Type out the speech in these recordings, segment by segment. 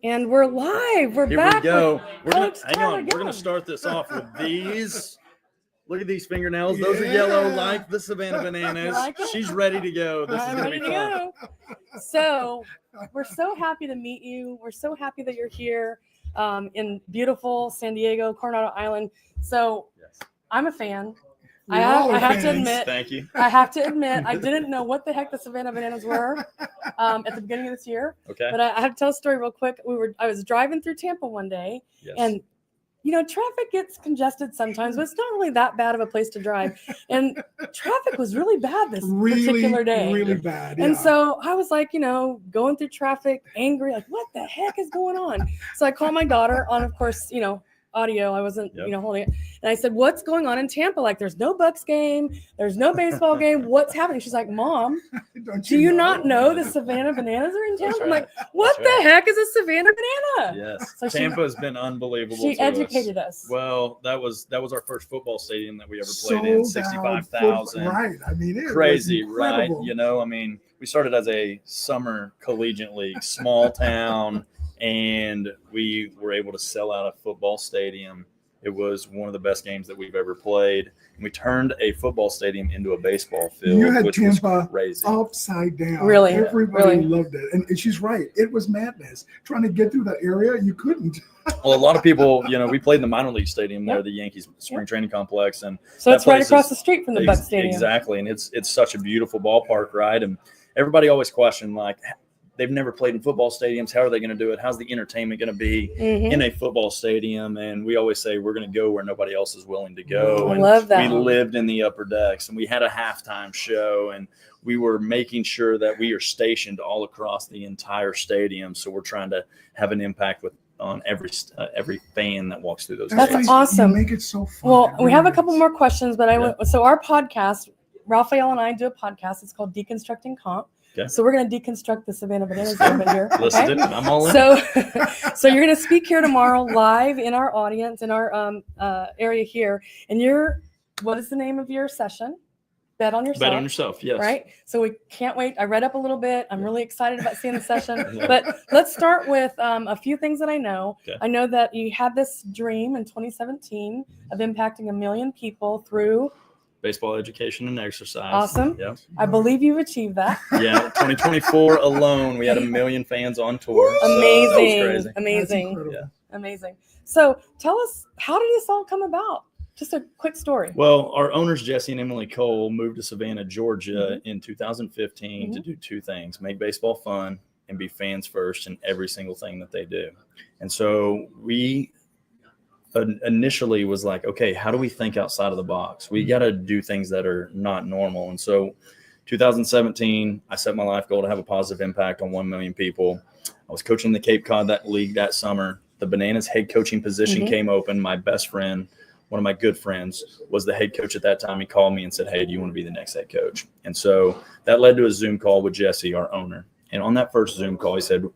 And we're live. We're Here back. we go. Hang on. We're gonna start this off with these. Look at these fingernails. Those are yellow, like the Savannah Bananas. She's ready to go. This is gonna be fun. So we're so happy to meet you. We're so happy that you're here in beautiful San Diego, Coronado Island. So I'm a fan. I have to admit, thank you. I have to admit, I didn't know what the heck the Savannah Bananas were at the beginning of this year. Okay. But I have to tell a story real quick. I was driving through Tampa one day, and traffic gets congested sometimes, but it's not really that bad of a place to drive. And traffic was really bad this particular day. Really bad. Yeah. And so I was like, going through traffic, angry, like, what the heck is going on? So I called my daughter on, of course, audio. I wasn't, holding it. And I said, what's going on in Tampa? Like, there's no Bucks game. There's no baseball game. What's happening? She's like, Mom, do you not know the Savannah Bananas are in Tampa? I'm like, what the heck is a Savannah Banana? Yes. So Tampa has been unbelievable. She educated us. Well, that was our first football stadium that we ever played in. 65,000. Right. I mean, it crazy, was right? incredible. We started as a summer collegiate league, small town. And we were able to sell out a football stadium. It was one of the best games that we've ever played. And we turned a football stadium into a baseball field, you had which Tampa was crazy. Upside down. Really? Everybody loved it. And she's right. It was madness. Trying to get through that area, you couldn't. Well, a lot of people, we played in the minor league stadium there, the Yankees spring training complex. And so it's right across the street from the Bucks Stadium. Exactly. And it's such a beautiful ballpark, right? And everybody always questioned, like, they've never played in football stadiums. How are they going to do it? How's the entertainment going to be in a football stadium? And we always say we're going to go where nobody else is willing to go. I and love that. We lived in the upper decks, and we had a halftime show, and we were making sure that we are stationed all across the entire stadium. So we're trying to have an impact on every fan that walks through those. That's gates. awesome. You make it so fun. Well, we have a couple more questions, but so our podcast, Raphael and I do a podcast. It's called Deconstructing Comp. Okay. So we're going to deconstruct the Savannah Bananas a little bit here. Let's do it. I'm all in. So you're going to speak here tomorrow live in our audience, in our area here. And what is the name of your session? Bet on Yourself. Bet on Yourself, yes. Right? So we can't wait. I read up a little bit. I'm really excited about seeing the session. But let's start with a few things that I know. Okay. I know that you had this dream in 2017 of impacting 1 million people through baseball education and exercise. Awesome. Yeah. I believe you've achieved that. Yeah. 2024 alone, we had 1 million fans on tour. Amazing. So Amazing. Yeah. Amazing. So tell us, how did this all come about? Just a quick story. Well, our owners, Jesse and Emily Cole, moved to Savannah, Georgia in 2015 to do two things: make baseball fun and be fans first in every single thing that they do. And so we initially was like, okay, how do we think outside of the box? We got to do things that are not normal. And so 2017, I set my life goal to have a positive impact on 1 million people. I was coaching the Cape Cod league that summer. The Bananas head coaching position came open. My best friend, one of my good friends, was the head coach at that time. He called me and said, hey, do you want to be the next head coach? And so that led to a Zoom call with Jesse, our owner. And on that first Zoom call, he said,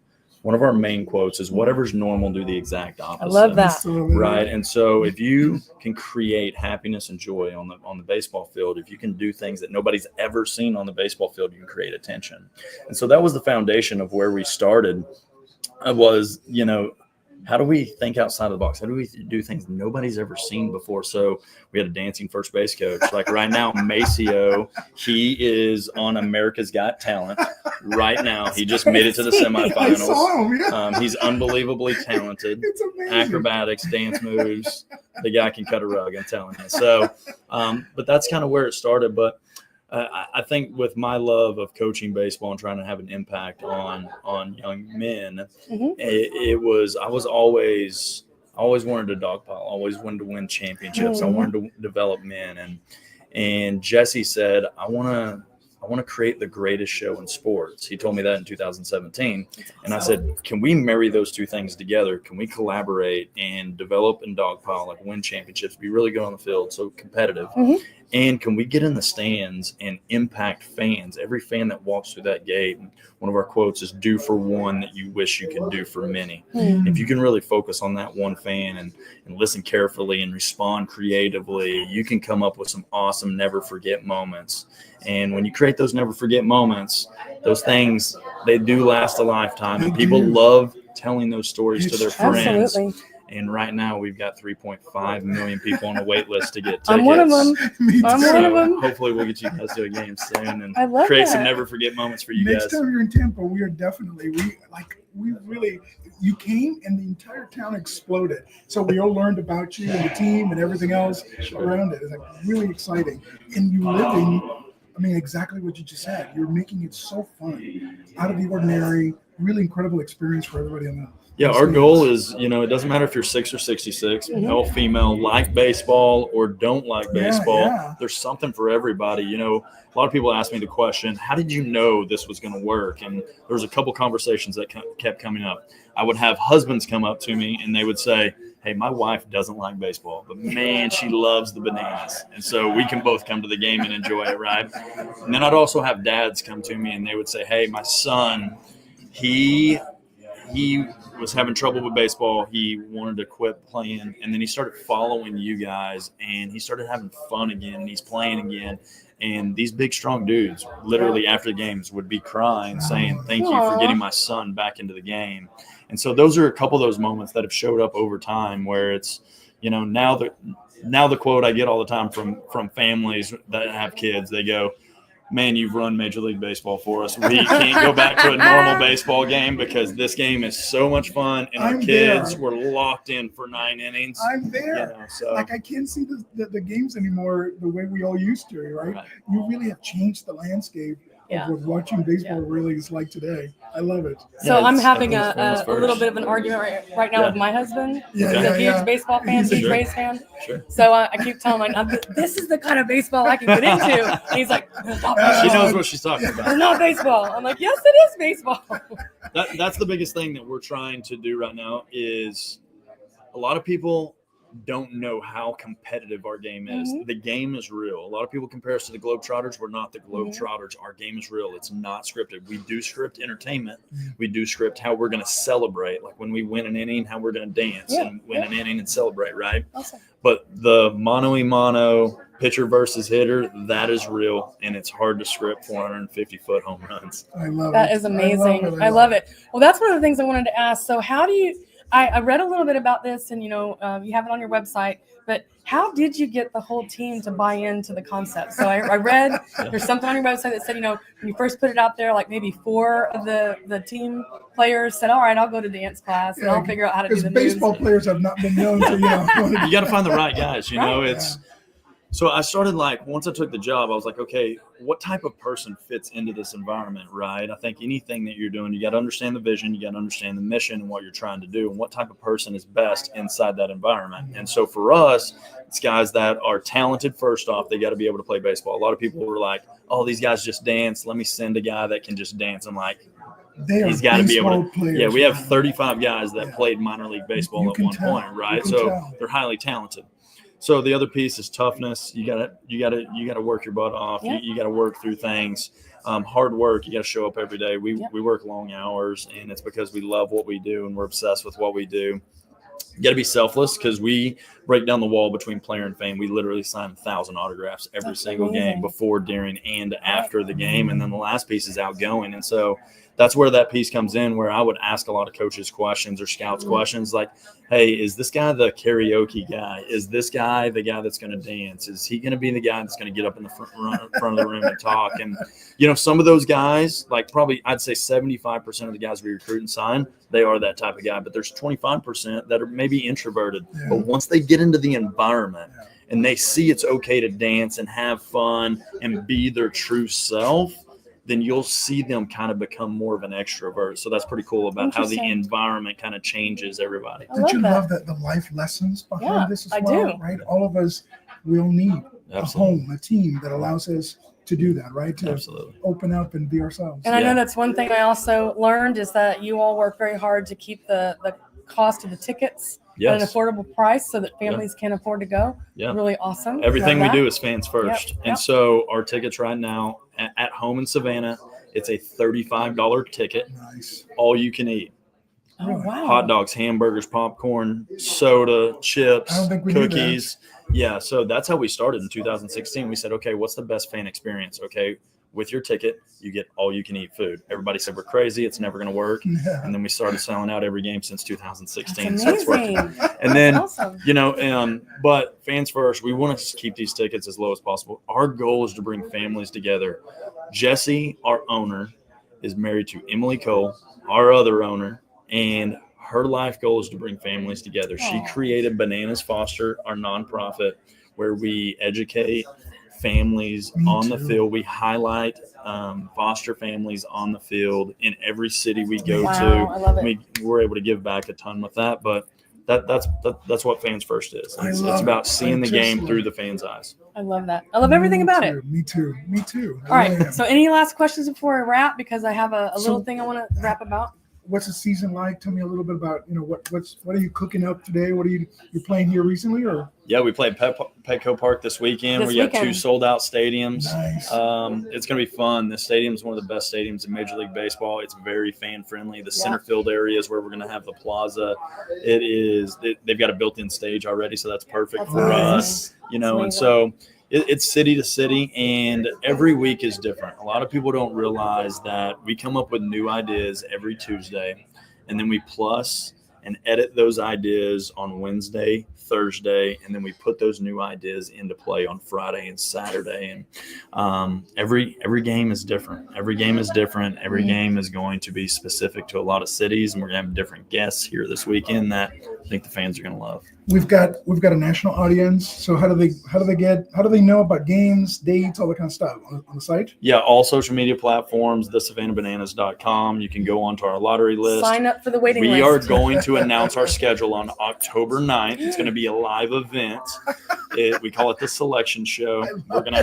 one of our main quotes is, whatever's normal, do the exact opposite. I love that. Right. And so if you can create happiness and joy on the baseball field, if you can do things that nobody's ever seen on the baseball field, you can create attention. And so that was the foundation of where we started. Was, how do we think outside of the box? How do we do things nobody's ever seen before? So we had a dancing first base coach. Like right now, Maceo, he is on America's Got Talent right now. He just made it to the semifinals. I saw him, yeah. He's unbelievably talented. It's amazing. Acrobatics, dance moves. The guy can cut a rug, I'm telling you. So, but that's kind of where it started. But I think with my love of coaching baseball and trying to have an impact on young men, I was always wanted to dogpile, always wanted to win championships. I wanted to develop men, and Jesse said, I want to create the greatest show in sports. He told me that in 2017. And I said, can we marry those two things together? Can we collaborate and develop and dogpile, like win championships, be really good on the field, so competitive? And can we get in the stands and impact fans, every fan that walks through that gate? And one of our quotes is, do for one that you wish you could do for many. If you can really focus on that one fan and listen carefully and respond creatively, you can come up with some awesome never forget moments. And when you create those never forget moments, those things, they do last a lifetime. And people love telling those stories to their friends. Absolutely. And right now we've got 3.5 million people on the wait list to get tickets. I'm one of them. Me I'm too. one of them. Hopefully we'll get you guys to a game soon and I love create that. some never forget moments for you Next guys. time you're in Tampa, we are definitely you came and the entire town exploded. So we all learned about you and the team and everything else around it. It's like really exciting. And you living, I mean, exactly what you just said. You're making it so fun, out of the ordinary, really incredible experience for everybody on the. Yeah, our goal is, it doesn't matter if you're 6 or 66, male, female, like baseball or don't like baseball. Yeah. There's something for everybody. A lot of people ask me the question, how did you know this was going to work? And there was a couple conversations that kept coming up. I would have husbands come up to me and they would say, hey, my wife doesn't like baseball, but man, she loves the Bananas. And so we can both come to the game and enjoy it, right? And then I'd also have dads come to me and they would say, hey, my son, he was having trouble with baseball. He wanted to quit playing, and then he started following you guys, and he started having fun again, and he's playing again. And these big, strong dudes, literally after the games, would be crying, saying, thank you for getting my son back into the game. And so those are a couple of those moments that have showed up over time where it's, now the quote I get all the time from families that have kids, they go, man, you've run Major League Baseball for us. We can't go back to a normal baseball game because this game is so much fun, and our kids were locked in for 9 innings. I'm there. Like I can't see the games anymore the way we all used to, right? You really have changed the landscape of what watching baseball really is like today. I love it. So I'm having a little bit of an argument right now with my husband. He's a huge baseball fan, huge Rays fan. Sure. So I keep telling him, this is the kind of baseball I can get into. And he's like, she knows what she's talking about. It's not baseball. I'm like, yes, it is baseball. That's the biggest thing that we're trying to do right now is a lot of people don't know how competitive our game is. The game is real. A lot of people compare us to the Globetrotters. We're not the Globetrotters. Our game is real. It's not scripted. We do script entertainment. We do script how we're going to celebrate, like when we win an inning, how we're going to dance and win an inning and celebrate, right? Awesome. But the mano-a-mano, pitcher versus hitter, that is real, and it's hard to script 450-foot home runs. I love it. That is amazing. I love it. Well, that's one of the things I wanted to ask. So how do you – I read a little bit about this, and, you have it on your website, but how did you get the whole team to buy into the concept? So I read there's something on your website that said, when you first put it out there, like maybe 4 of the team players said, all right, I'll go to dance class and I'll figure out how to do the moves. Baseball players have not been known to, You got to find the right guys, So I started once I took the job, I was like, okay, what type of person fits into this environment, right? I think anything that you're doing, you got to understand the vision, you got to understand the mission and what you're trying to do and what type of person is best inside that environment. And so for us, it's guys that are talented. First off, they got to be able to play baseball. A lot of people were like, oh, these guys just dance. Let me send a guy that can just dance. I'm like, he's got to be able to. Players, we have 35 guys that played minor league baseball at one point, right? So they're highly talented. So the other piece is toughness. You gotta work your butt off. You gotta work through things. Hard work. You gotta show up every day. We work long hours, and it's because we love what we do and we're obsessed with what we do. You got to be selfless because we break down the wall between player and fan. We literally sign 1,000 autographs every single game, before, during, and after the game. And then the last piece is outgoing. And so that's where that piece comes in, where I would ask a lot of coaches questions or scouts questions like, hey, is this guy the karaoke guy? Is this guy the guy that's going to dance? Is he going to be the guy that's going to get up in the front of the room and talk? And, some of those guys, like probably I'd say 75% of the guys we recruit and sign, they are that type of guy. But there's 25% that are maybe introverted. But once they get into the environment and they see it's okay to dance and have fun and be their true self, then you'll see them kind of become more of an extrovert. So that's pretty cool about how the environment kind of changes everybody. Don't you love the life lessons behind this as well? Do. Right? All of us will need a home, a team that allows us to do that, right? To open up and be ourselves. And I know that's one thing I also learned is that you all work very hard to keep the cost of the tickets at an affordable price so that families can afford to go. Really awesome. Everything we do is fans first. And so our tickets right now at home in Savannah, it's a $35 ticket. Nice. All you can eat. Oh, wow. Hot dogs, hamburgers, popcorn, soda, chips, cookies. Yeah, so that's how we started in 2016. We said, okay, what's the best fan experience? Okay, with your ticket, you get all you can eat food. Everybody said we're crazy. It's never going to work. Yeah. And then we started selling out every game since 2016. That's So it's working. amazing. And then, That's awesome. you know, but fans first, we want to keep these tickets as low as possible. Our goal is to bring families together. Jesse, our owner, is married to Emily Cole, our other owner, and her life goal is to bring families together. She created Bananas Foster, our nonprofit, where we educate families on the field. We highlight foster families on the field in every city we go to. I love it. We're able to give back a ton with that, but that's what fans first is. It's about seeing the game through the fans' eyes. I love that. I love everything about it. Me too. All right. So any last questions before I wrap? Because I have a little thing I want to wrap about. What's the season like? Tell me a little bit about, what are you cooking up today? What are you're playing here recently, or? Yeah, we played Petco Park this weekend. We got 2 sold out stadiums. Nice. It's going to be fun. This stadium is one of the best stadiums in Major League Baseball. It's very fan friendly. The center field area is where we're going to have the plaza. They've got a built-in stage already, so that's perfect for us. And so it's city to city, and every week is different. A lot of people don't realize that we come up with new ideas every Tuesday, and then we plus and edit those ideas on Wednesday, Thursday, and then we put those new ideas into play on Friday and Saturday. And every game is different. Every game is different. Every game is going to be specific to a lot of cities, and we're going to have different guests here this weekend that I think the fans are going to love. We've got a national audience. So how do they know about games, dates, all that kind of stuff on the site? Yeah, all social media platforms, thesavannahbananas.com. You can go onto our lottery list. Sign up for the waiting list. We are going to announce our schedule on October 9th. It's going to be a live event. We call it the selection show. We're going to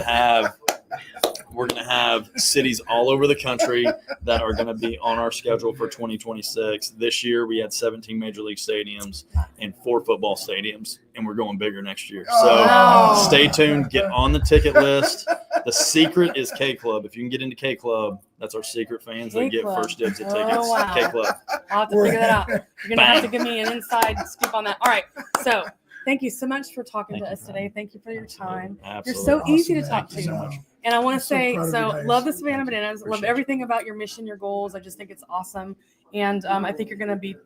have cities all over the country that are going to be on our schedule for 2026. This year, we had 17 Major League stadiums and 4 football stadiums, and we're going bigger next year. So stay tuned. Get on the ticket list. The secret is K Club. If you can get into K Club, that's our secret fans that get first dibs at tickets. Oh, wow. K Club. I'll have to figure that out. You're going to have to give me an inside scoop on that. All right. So thank you so much for talking to us today. Thank you for your time. Absolutely. You're so easy to talk Thank you to. so much. And I want to so say, proud of you guys. love the Savannah Bananas. Love Appreciate everything about your mission, your goals. I just think it's awesome. And I think you're going to be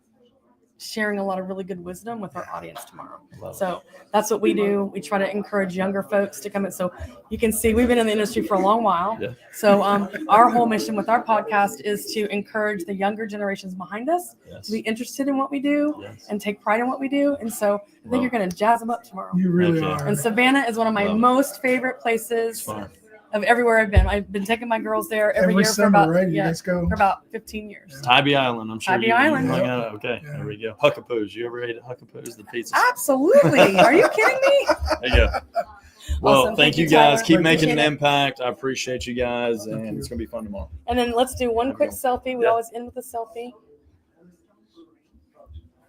sharing a lot of really good wisdom with our audience tomorrow. So that's what we do. We try to encourage younger folks to come in. So you can see we've been in the industry for a long while. Yeah. So our whole mission with our podcast is to encourage the younger generations behind us to be interested in what we do and take pride in what we do. And so I think you're going to jazz them up tomorrow. You really Okay. are. And Savannah is one of my most favorite places of everywhere I've been. I've been taking my girls there every year summer, for about right? You guys go. for about 15 years. Tybee Island, I'm sure. Tybee Island. hung out. Okay, Yeah. there we go. Huckapoos. You ever ate at Huckapoos, the pizza? Absolutely. Are you kidding me? There you go. Well, Awesome. thank you guys. Tyler. Keep making an Appreciate it. impact. I appreciate you guys, Thank and you. it's going to be fun tomorrow. And then let's do one quick selfie. We Yeah. always end with a selfie.